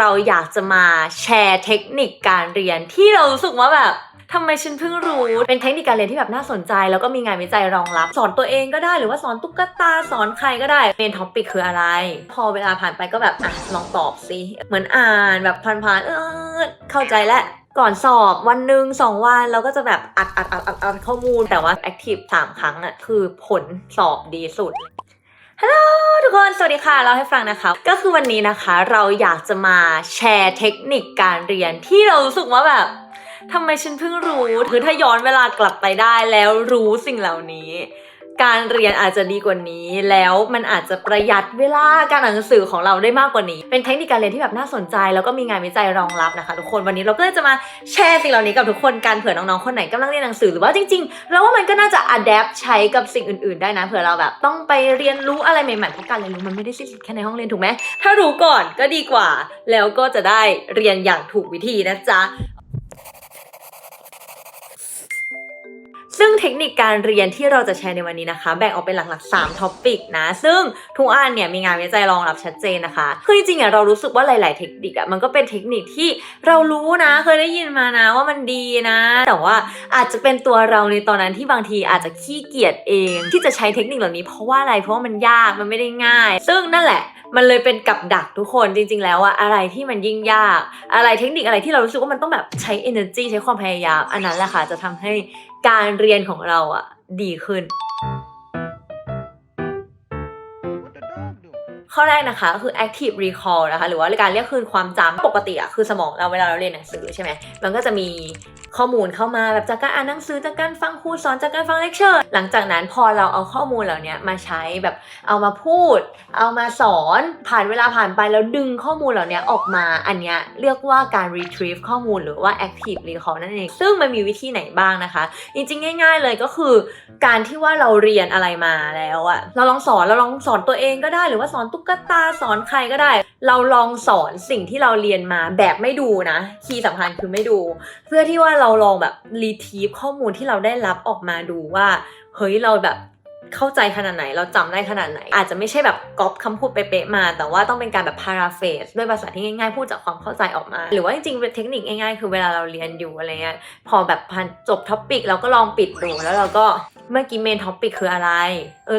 เราอยากจะมาแชร์เทคนิคการเรียนที่เรารู้สึกว่าแบบทำไมฉันเพิ่งรู้เป็นเทคนิคการเรียนที่แบบน่าสนใจแล้วก็มีงานวิจัยรองรับสอนตัวเองก็ได้หรือว่าสอนตุ๊กตาสอนใครก็ได้เมนท็อปิกคืออะไรพอเวลาผ่านไปก็แบบลองตอบสิเหมือนอ่านแบบผ่านเข้าใจแล้วก่อนสอบวันหนึ่ง2 วันเราก็จะแบบอัดข้อมูลแต่ว่า active 3 ครั้งน่ะคือผลสอบดีสุดฮัลโหลทุกคนสวัสดีค่ะเราให้ฟังนะคะก็คือวันนี้นะคะเราอยากจะมาแชร์เทคนิคการเรียนที่เรารู้สึกว่าแบบทำไมฉันเพิ่งรู้คือถ้าย้อนเวลากลับไปได้แล้วรู้สิ่งเหล่านี้การเรียนอาจจะดีกว่านี้แล้วมันอาจจะประหยัดเวลาการอ่านหนังสือของเราได้มากกว่านี้เป็นเทคนิคการเรียนที่แบบน่าสนใจแล้วก็มีงานวิจัยรองรับนะคะทุกคนวันนี้เราก็จะมาแชร์สิ่งเหล่านี้กับทุกคนกันเผื่อน้องๆคนไหนกำลังเรียนหนังสือหรือว่าจริงๆแล้วว่ามันก็น่าจะ adapt ใช้กับสิ่งอื่นๆได้นะเผื่อเราแบบต้องไปเรียนรู้อะไรใหม่ๆเพราะการเรียนรู้มันไม่ได้สิ้นสุดแค่ในห้องเรียนถูกไหมถ้ารู้ก่อนก็ดีกว่าแล้วก็จะได้เรียนอย่างถูกวิธีนะจ๊ะซึ่งเทคนิคการเรียนที่เราจะแชร์ในวันนี้นะคะแบ่งออกเป็นหลักๆ3ท็อปิกนะซึ่งทุกอันเนี่ยมีงานวิจัยรองรับชัดเจนนะคะคือจริงๆเรารู้สึกว่าหลายๆเทคนิคมันก็เป็นเทคนิคที่เรารู้นะเคยได้ยินมานะว่ามันดีนะแต่ว่าอาจจะเป็นตัวเราในตอนนั้นที่บางทีอาจจะขี้เกียจเองที่จะใช้เทคนิคเหล่านี้เพราะว่าอะไรเพราะว่ามันยากมันไม่ได้ง่ายซึ่งนั่นแหละมันเลยเป็นกับดักทุกคนจริงๆแล้วอะไรที่มันยิ่งยากอะไรเทคนิคอะไรที่เรารู้สึกว่ามันต้องแบบใช้ energy ใช้ความพยายามอันนั้นแหละค่ะจะทำให้การเรียนของเราดีขึ้นข้อแรกนะคะก็คือ active recall นะคะหรือว่าการเรียกคืนความจำปกติคือสมองเราเวลาเราเรียนหนังสือใช่ไหมมันก็จะมีข้อมูลเข้ามาแบบจากการอ่านหนังสือจากการฟังครูสอนจากการฟังเลคเชอร์หลังจากนั้นพอเราเอาข้อมูลเหล่านี้มาใช้แบบเอามาพูดเอามาสอนผ่านเวลาผ่านไปแล้วดึงข้อมูลเหล่านี้ออกมาอันนี้เรียกว่าการ retrieve ข้อมูลหรือว่า active recall นั่นเองซึ่งมันมีวิธีไหนบ้างนะคะจริงๆง่ายๆเลยก็คือการที่ว่าเราเรียนอะไรมาแล้วเราลองสอนตัวเองก็ได้หรือว่าสอนตุ๊กตาสอนใครก็ได้เราลองสอนสิ่งที่เราเรียนมาแบบไม่ดูนะคีย์สำคัญคือไม่ดูเพื่อที่ว่าเราลองแบบรีทรีฟข้อมูลที่เราได้รับออกมาดูว่าเฮ้ยเราแบบเข้าใจขนาดไหนเราจำได้ขนาดไหนอาจจะไม่ใช่แบบก๊อปคำพูดเป๊ะๆมาแต่ว่าต้องเป็นการแบบพาราเฟสด้วยภาษาที่ง่ายๆพูดจากความเข้าใจออกมาหรือว่าจริงๆเทคนิคง่ายๆคือเวลาเราเรียนอยู่อะไรเงี้ยพอแบบพันจบท็อปิกเราก็ลองปิดดูแล้วเราก็เมื่อกี้เมนท็อปิกคืออะไร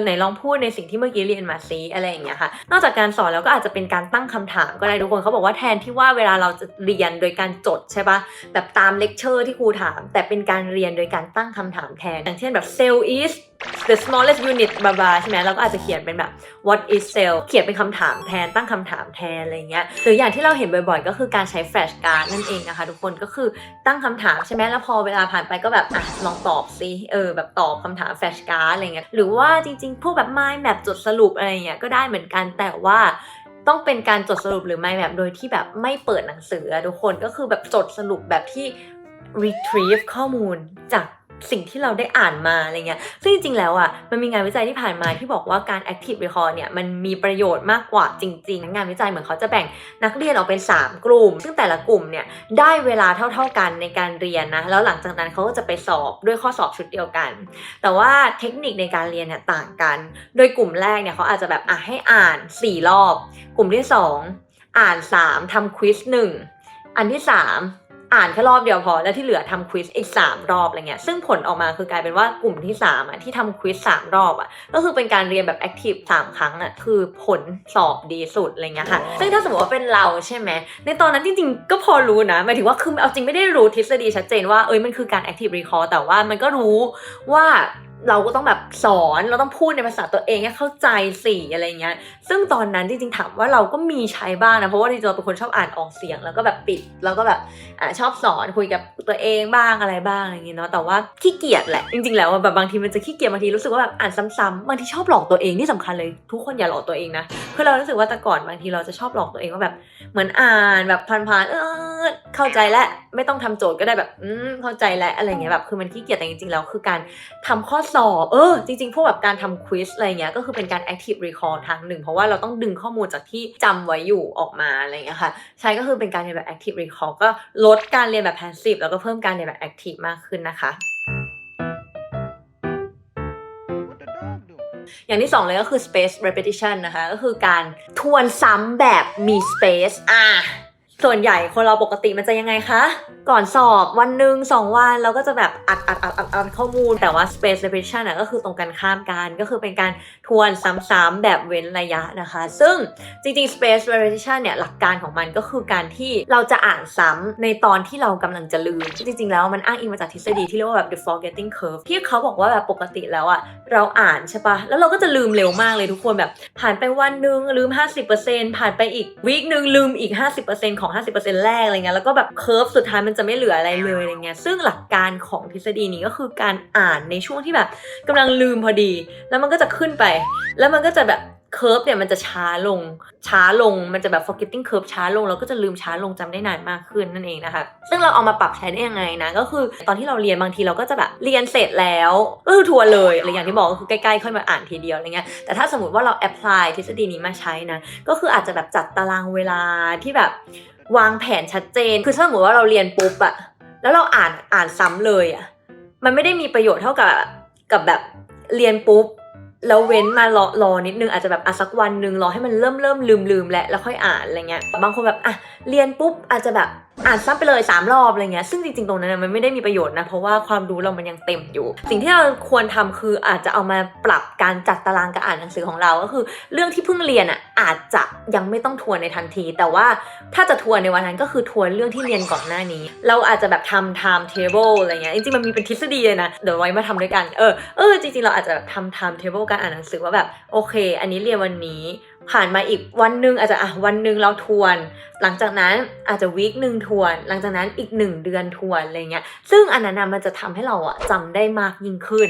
ไหนลองพูดในสิ่งที่เมื่อกี้เรียนมาซิอะไรอย่างเงี้ยค่ะนอกจากการสอนแล้วก็อาจจะเป็นการตั้งคำถามก็ได้ทุกคนเขาบอกว่าแทนที่ว่าเวลาเราจะเรียนโดยการจดใช่ปะแบบตามเลคเชอร์ที่ครูถามแต่เป็นการเรียนโดยการตั้งคำถามแทนอย่างเช่นแบบ cell is the smallest unit บาใช่ไหมเราก็อาจจะเขียนเป็นแบบ what is cell เขียนเป็นคำถามแทนตั้งคำถามแทนอะไรเงี้ยหรืออย่างที่เราเห็นบ่อยๆก็คือการใช้ flash card นั่นเองนะคะทุกคนก็คือตั้งคำถามใช่ไหมแล้วพอเวลาผ่านไปก็แบบลองตอบซิแบบตอบคำถาม flash card อะไรเงี้ยหรือว่าจริงๆพวกแบบ mind map จดสรุปอะไรเงี้ยก็ได้เหมือนกันแต่ว่าต้องเป็นการจดสรุปหรือ mind map โดยที่แบบไม่เปิดหนังสือทุกคนก็คือแบบจดสรุปแบบที่ retrieve ข้อมูลจากสิ่งที่เราได้อ่านมาอะไรเงี้ยซึ่งจริงๆแล้วมันมีงานวิจัยที่ผ่านมาที่บอกว่าการ active recall เนี่ยมันมีประโยชน์มากกว่าจริงๆงานวิจัยเหมือนเขาจะแบ่งนักเรียนออกเป็น3กลุ่มซึ่งแต่ละกลุ่มเนี่ยได้เวลาเท่าๆกันในการเรียนนะแล้วหลังจากนั้นเขาก็จะไปสอบด้วยข้อสอบชุดเดียวกันแต่ว่าเทคนิคในการเรียนเนี่ยต่างกันโดยกลุ่มแรกเนี่ยเขาอาจจะแบบให้อ่าน4รอบกลุ่มที่2อ่าน3ทำควิซ1อันที่3อ่านแค่รอบเดียวพอแล้วที่เหลือทำควิซอีก3รอบอะไรเงี้ยซึ่งผลออกมาคือกลายเป็นว่ากลุ่มที่3ที่ทำควิซ3รอบก็คือเป็นการเรียนแบบแอคทีฟ3ครั้งคือผลสอบดีสุดอะไรเงี้ยค่ะซึ่งถ้าสมมติว่าเป็นเราใช่ไหมในตอนนั้นจริงๆก็พอรู้นะหมายถึงว่าคือเอาจริงไม่ได้รู้ทฤษฎีชัดเจนว่ามันคือการแอคทีฟรีคอร์แต่ว่ามันก็รู้ว่าเราก็ต้องแบบสอนเราต้องพูดในภาษาตัวเองให้เข้าใจสิอะไรเงี้ยซึ่งตอนนั้นจริงๆถามว่าเราก็มีใช้บ้างนะเพราะว่าจริงๆเราเป็นคนชอบอ่านออกเสียงแล้วก็แบบปิดแล้วก็แบบชอบสอนคุยกับตัวเองบ้างอะไรบ้างอะไรอย่างเงี้ยเนาะแต่ว่าขี้เกียจแหละจริงๆแล้วแบบบางทีมันจะขี้เกียจบางทีรู้สึกว่าแบบอ่านซ้ำๆบางทีชอบหลอกตัวเองที่สำคัญเลยทุกคนอย่าหลอกตัวเองนะคือเรารู้สึกว่าแต่ก่อนบางทีเราจะชอบหลอกตัวเองว่าแบบเหมือนอ่านแบบผ่านๆเข้าใจแล้วไม่ต้องทำโจทย์ก็ได้แบบเข้าใจแล้วอะไรเงี้ยแบบคือมันขี้เกียจแต่จริงๆแล้วคือการทำข้อสอบจริงๆพวกแบบการทำควิซอะไรเงี้ยก็คือเป็นการ active recall ทางหนึ่งเพราะว่าเราต้องดึงข้อมูลจากที่จำไว้อยู่ออกมาอะไรเงี้ยค่ะใช่ก็คือเป็นการเรียนแบบ active recall ก็ลดการเรียนแบบ passive แล้วก็เพิ่มการเรียนแบบ active มากขึ้นนะคะอย่างที่2เลยก็คือ space repetition นะคะก็คือการทวนซ้ำแบบมี space ส่วนใหญ่คนเราปกติมันจะยังไงคะก่อนสอบวันหนึ่ง2 วันเราก็จะแบบอัดข้อมูลแต่ว่า space repetition ก็คือตรงกันข้ามกันก็คือเป็นการทวนซ้ำๆแบบเว้นระยะนะคะซึ่งจริงๆ space repetition เนี่ยหลักการของมันก็คือการที่เราจะอ่านซ้ำในตอนที่เรากำลังจะลืมจริงๆแล้วมันอ้างอิงมาจากทฤษฎีที่เรียกว่าแบบ the forgetting curve ที่เขาบอกว่าแบบปกติแล้วเราอ่านใช่ปะแล้วเราก็จะลืมเร็วมากเลยทุกคนแบบผ่านไปวันนึงลืม 50% ผ่านไปอีกวีคนึงลืมอีก 50% ของ 50% แรกอะไรเงี้ยแล้วก็แบบเคอร์ฟสุดท้ายมันจะไม่เหลืออะไรเลยอะไรเงี้ยซึ่งหลักการของทฤษฎีนี้ก็คือการอ่านในช่วงที่แบบกำลังลืมพอดีแล้วมันก็จะขึ้นไปแล้วมันก็จะแบบเคอร์ฟเนี่ยมันจะช้าลงมันจะแบบ forgetting curve ช้าลงเราก็จะลืมช้าลงจำได้นานมากขึ้นนั่นเองนะคะซึ่งเราเอามาปรับใช้ได้ยังไงนะก็คือตอนที่เราเรียนบางทีเราก็จะแบบเรียนเสร็จแล้วก็คือทวนเลยอะไรอย่างที่บอกก็คือใกล้ๆค่อยมาอ่านทีเดียวอะไรเงี้ยแต่ถ้าสมมติว่าเรา apply ทฤษฎีนี้มาใช้นะก็คืออาจจะแบบจัดตารางเวลาที่แบบวางแผนชัดเจนคือถ้าสมมติว่าเราเรียนปุ๊บแล้วเราอ่านซ้ำเลยมันไม่ได้มีประโยชน์เท่ากับแบบเรียนปุ๊บแล้วเว้นมารอนิดนึงอาจจะแบบสักวันนึงรอให้มันเริ่มลืมแล้วค่อยอ่านอะไรเงี้ยบางคนแบบเรียนปุ๊บอาจจะแบบอ่านซ้ำไปเลย3 รอบอะไรเงี้ยซึ่งจริงๆตรงนั้นมันไม่ได้มีประโยชน์นะเพราะว่าความรู้เรามันยังเต็มอยู่สิ่งที่เราควรทำคืออาจจะเอามาปรับการจัดตารางการอ่านหนังสือของเราก็คือเรื่องที่เพิ่งเรียนอาจจะยังไม่ต้องทวนในทันทีแต่ว่าถ้าจะทวนในวันนั้นก็คือทวนเรื่องที่เรียนก่อนหน้านี้เราอาจจะแบบทำ time table อะไรเงี้ยจริงๆมันมีเป็นทฤษฎีเลยนะเดี๋ยวไว้มาทำด้วยกันจริงๆเราอาจจะทำ time table การอ่านหนังสือว่าแบบโอเคอันนี้เรียนวันนี้ผ่านมาอีกวันนึงอาจจะวันนึงเราทวนหลังจากนั้นอาจจะวีคนึงทวนหลังจากนั้นอีก1 เดือนทวนอะไรเงี้ยซึ่งอันนั้นมันจะทำให้เราจำได้มากยิ่งขึ้น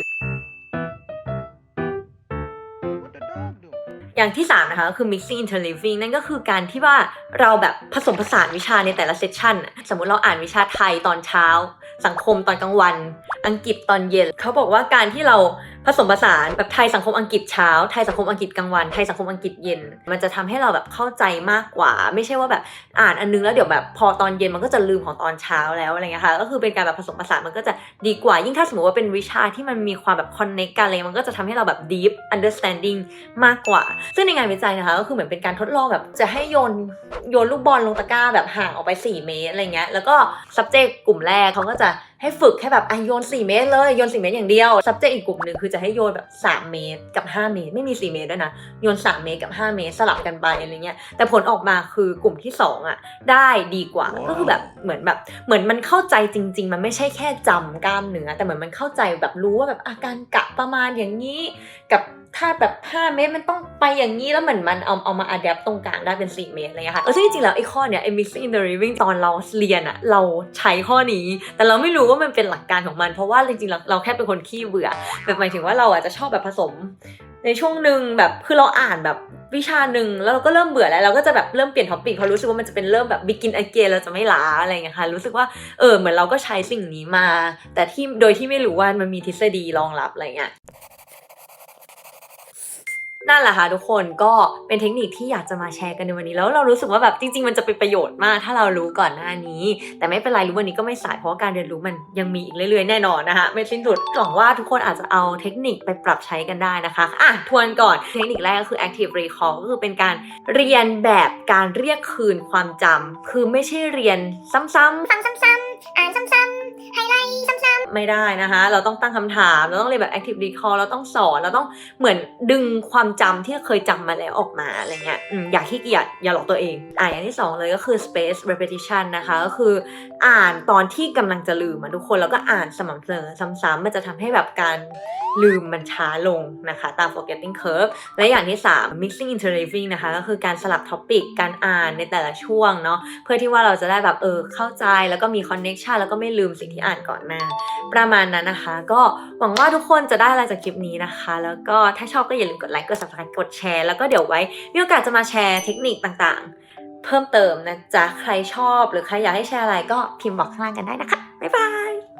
อย่างที่3นะคะก็คือ mixing interleaving นั่นก็คือการที่ว่าเราแบบผสมผสานวิชาในแต่ละเซสชันสมมุติเราอ่านวิชาไทยตอนเช้าสังคมตอนกลางวันอังกฤษตอนเย็นเขาบอกว่าการที่เราผสมผสานแบบไทยสังคมอังกฤษเช้าไทยสังคมอังกฤษกลางวันไทยสังคมอังกฤษเย็นมันจะทำให้เราแบบเข้าใจมากกว่าไม่ใช่ว่าแบบอ่านอันนึงแล้วเดี๋ยวแบบพอตอนเย็นมันก็จะลืมของตอนเช้าแล้วอะไรเงี้ยค่ะก็คือเป็นการแบบผสมผสานมันก็จะดีกว่ายิ่งถ้าสมมติว่าเป็นวิชาที่มันมีความแบบ connect กันเลยมันก็จะทำให้เราแบบ deep understanding มากกว่าซึ่งในงานวิจัยนะคะก็คือเหมือนเป็นการทดลองแบบจะให้โยนลูกบอลลงตะกร้าแบบห่างออกไป4 เมตรอะไรเงี้ยแล้วก็ subject กลุ่มแรกเขาก็จะให้ฝึกแค่แบบโยน4 เมตรเลยโยน4 เมตรอย่างเดียว subject อีกกลุ่มนึงคือจะให้โยนแบบ3 เมตรกับ5 เมตรไม่มี4 เมตรด้วยนะโยน3 เมตรกับ5 เมตรสลับกันไปอะไรเงี้ยแต่ผลออกมาคือกลุ่มที่2ได้ดีกว่า ก็คือแบบเหมือนมันเข้าใจจริงๆมันไม่ใช่แค่จำกล้ามเนื้อแต่เหมือนมันเข้าใจแบบรู้ว่าแบบการกะประมาณอย่างนี้กับถ้าแบบ5 เมตรมันต้องไปอย่างนี้แล้วเหมือนมันเอามา adapt ตรงกลางได้เป็น4 เมตรอะไรเงี้ยค่ะซึ่งจริงๆแล้วไอ้ข้อเนี้ยmixing interleaving ตอนเราเรียนเราใช้ข้อนี้แต่เราไม่รู้ว่ามันเป็นหลักการของมันเพราะว่าจริงๆเราแค่เป็นคนขี้เบื่อแบบหมายถึงว่าเราจะชอบแบบผสมในช่วงนึงแบบคือเราอ่านแบบวิชานึงแล้วเราก็เริ่มเบื่อแล้วเราก็จะแบบเริ่มเปลี่ยนท็อปิกเพราะรู้สึกว่ามันจะเป็นเริ่มแบบ begin again เราจะไม่ล้าอะไรเงี้ยค่ะรู้สึกว่าเหมือนเราก็ใช้สิ่งนี้มาแต่โดยที่ไม่รู้ว่ามันมีทฤษฎีรองรับอะไรเงี้ยนั่นแหละค่ะทุกคนก็เป็นเทคนิคที่อยากจะมาแชร์กันในวันนี้แล้วเรารู้สึกว่าแบบจริงๆมันจะเป็นประโยชน์มากถ้าเรารู้ก่อนหน้านี้แต่ไม่เป็นไรรู้วันนี้ก็ไม่สายเพราะว่าการเรียนรู้มันยังมีอีกเรื่อยๆแน่นอนนะคะไม่สิ้นสุดหวังว่าทุกคนอาจจะเอาเทคนิคไปปรับใช้กันได้นะคะทวนก่อนเทคนิคแรกก็คือ active recall ก็คือเป็นการเรียนแบบการเรียกคืนความจำคือไม่ใช่เรียนซ้ำๆฟังซ้ำๆอ่านซ้ำๆไฮไลท์ซ้ำๆไม่ได้นะคะเราต้องตั้งคำถามเราต้องเรียนแบบ active recall เราต้องสอนเราต้องเหมือนดึงความจำที่เคยจำมาแล้วออกมาอะไรเงี้ยอย่าขี้เกียจอย่าหลอกตัวเองอย่างที่2เลยก็คือ space repetition นะคะก็คืออ่านตอนที่กำลังจะลืมทุกคนแล้วก็อ่านสม่ำเสมอซ้ำๆมันจะทำให้แบบการลืมมันช้าลงนะคะตาม forgetting curve และอย่างที่3 mixing interleaving นะคะก็คือการสลับ topic การอ่านในแต่ละช่วงเนาะเพื่อที่ว่าเราจะได้แบบเข้าใจแล้วก็มี connection แล้วก็ไม่ลืมสิ่งที่อ่านก่อนหน้าประมาณนั้นนะคะก็หวังว่าทุกคนจะได้อะไรจากคลิปนี้นะคะแล้วก็ถ้าชอบก็อย่าลืมกดไลค์กด subscribe กดแชร์แล้วก็เดี๋ยวไว้มีโอกาสจะมาแชร์เทคนิคต่างๆเพิ่มเติมนะจ๊ะใครชอบหรือใครอยากให้แชร์อะไรก็พิมพ์บอกข้างล่างกันได้นะคะบ๊ายบาย